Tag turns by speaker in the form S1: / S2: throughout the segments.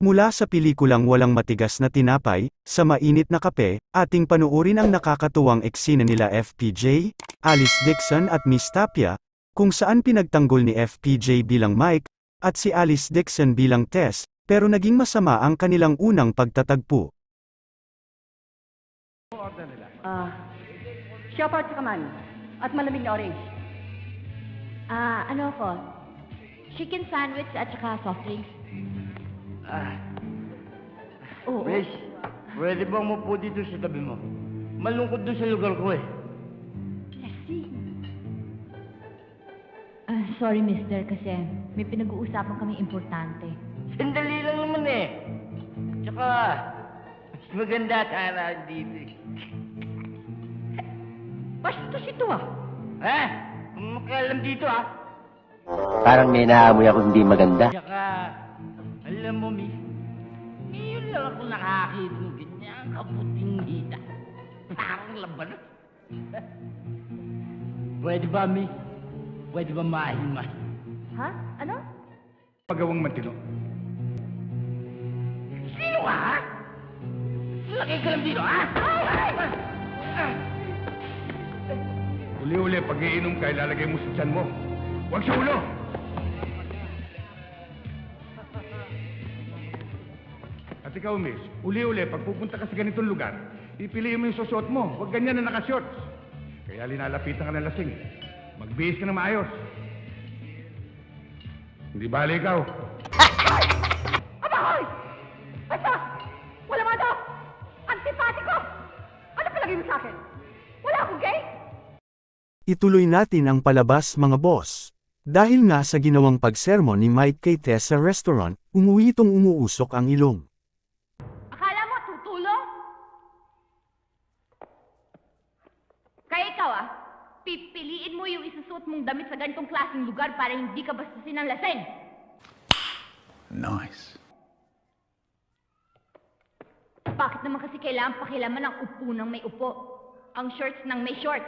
S1: Mula sa pelikulang Walang Matigas na Tinapay, sa Mainit na Kape, ating panuorin ang nakakatuwang eksena nila FPJ, Alice Dixon at Miss Tapia, kung saan pinagtanggol ni FPJ bilang Mike, at si Alice Dixon bilang Tess, pero naging masama ang kanilang unang pagtatagpo.
S2: Shopper at kaman. At malamig na orange.
S3: Ano ako? Chicken sandwich at saka soft drinks. Oo.
S4: Besh, pwede bang umupo dito sa tabi mo? Malungkot doon sa lugar ko eh.
S3: Leslie. Sorry mister, kasi may pinag-uusapan kami importante.
S4: Sandali lang naman eh. Tsaka, mas maganda at araw dito eh.
S2: Bastos ito ah.
S4: Ha? Kung makialam dito ah.
S5: Parang may naamoy ako hindi maganda.
S4: Tsaka, alam mo, miss, ngayon lang ako nakakita ng ganyan kaputing hita. Parang laban. Pwede ba, miss? Pwede ba mahimas?
S2: Ha? Ano?
S6: Pagawang matino.
S4: Sino ka, ha? Laki ka lang dito, ha?
S6: Uli-uli, pag iinom ka, ilalagay mo sa tiyan mo. Huwag sa ulo! At ikaw, miss, uli-uli, pag pupunta ka sa ganitong lugar, ipiliin mo yung susuot mo. Huwag ganyan na nakashorts. Kaya linalapitan ka ng lasing. Magbihis ka na maayos. Hindi bali ikaw.
S2: Aba, hoy! Basta! Wala mo ito! Antipatiko! Ano palagay mo sa akin? Wala akong gay?
S1: Ituloy natin ang palabas mga boss. Dahil nga sa ginawang pagsermon ni Mike kay Tess sa restaurant, umuwi itong umuusok ang ilong.
S3: Akala mo tutulong? Kaya ikaw pipiliin mo yung isusuot mong damit sa ganitong klaseng lugar para hindi ka bastusin ng laseng.
S6: Nice.
S3: Bakit naman kasi kailangan pakilaman ang upo ng may upo? Ang shorts ng may shorts?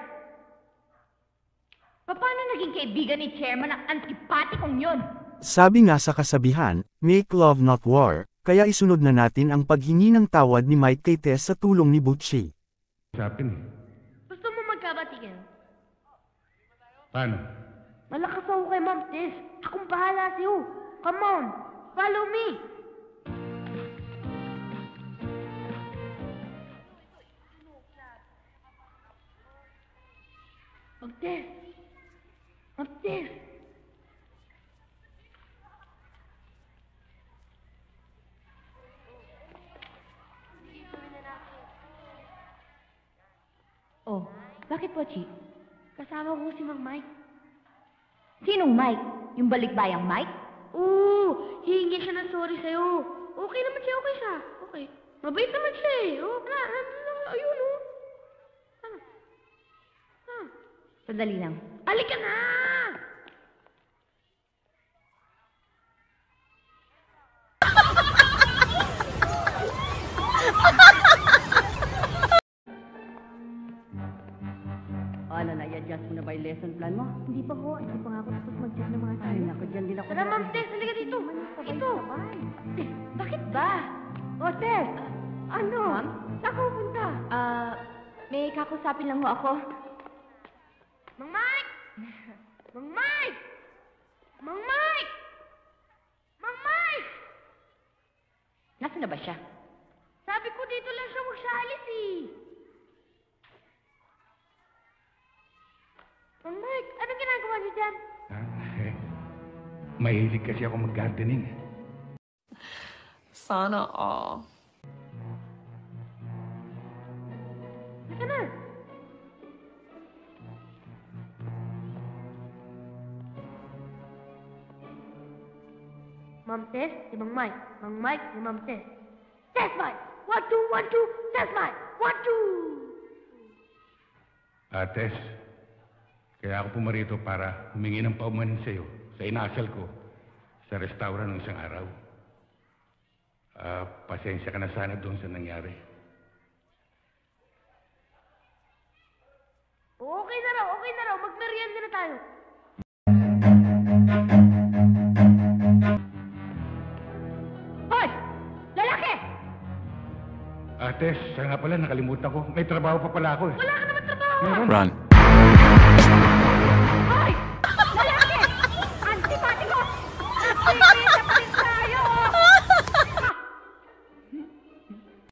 S3: Paano naging kaibigan ni Chairman ang antipatikong yun?
S1: Sabi nga sa kasabihan, make love not war, kaya isunod na natin ang paghingi ng tawad ni Mike kay Tess sa tulong ni Butchie.
S6: Sapin eh.
S3: Gusto mo magkabatigan?
S6: Paano?
S3: Malakas ako kay Ma'am Tess. Akong bahala sa'yo. Come on, follow me. Ma'am Tess. Ma'am Tess. Oh, bakit po, Chi?
S2: Kasama ko si Mang Mike.
S3: Sinong Mike? Yung balikbayang Mike?
S2: Oo, hihingi siya ng sorry sa'yo. Okay naman siya, okay siya. Okay. Mabait naman siya eh. Oh, ayun oh.
S3: Sandali lang.
S2: Halika na! Ano na, i-adjust mo na ba yung lesson plan mo?
S3: Hindi pa ho. Hindi pa nga ako tapos mag-check ng mga
S2: Ay, naku, dyan din ako.
S3: Tara, Ma'am Tess, halika dito. Ito. Bakit ba?
S2: Oh, Tess! Ano?
S3: Ma'am?
S2: Saan ka pupunta?
S3: May kakusapin lang ho ako.
S2: Mang Mike! Mang Mike! Mang Mike! Mang Mike!
S3: Nasaan na ba siya?
S2: Sabi ko dito lang siya magsalis eh. Mang Mike, anong ginagawa niyo dyan?
S6: Mahilig kasi ako mag-gardening.
S7: Sana all.
S2: Halika na. Ma'am Tess, si Mang Mike. Mang Mike, si Ma'am Tess. Tess Mike! 1, 2, 1, 2. Tess Mike! 1, 2.
S6: Tess, kaya ako pumarito para humingi ng paumanin sa'yo sa inasal ko sa restaurant ng isang araw. Pasensya ka na sana doon sa nangyari.
S2: Okay na raw. Magmerienda na tayo. Hoy!
S6: Ate, siya nga pala, nakalimutan ko. May trabaho pa pala ako eh.
S3: Wala ka naman trabaho!
S6: Meron.
S1: Run.
S2: Hoy! Lalaki! Antipati ko! Nagpipita pa rin tayo!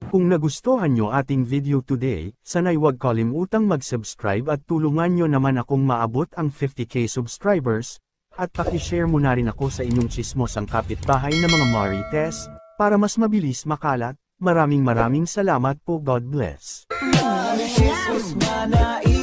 S1: Kung nagustuhan nyo ating video today, sana'y huwag kalimutang mag-subscribe at tulungan nyo naman akong maabot ang 50k subscribers, at pakishare mo na rin ako sa inyong tsismosang kapitbahay na mga marites, para mas mabilis makalat. Maraming salamat po. God bless.
S7: Jesus, manai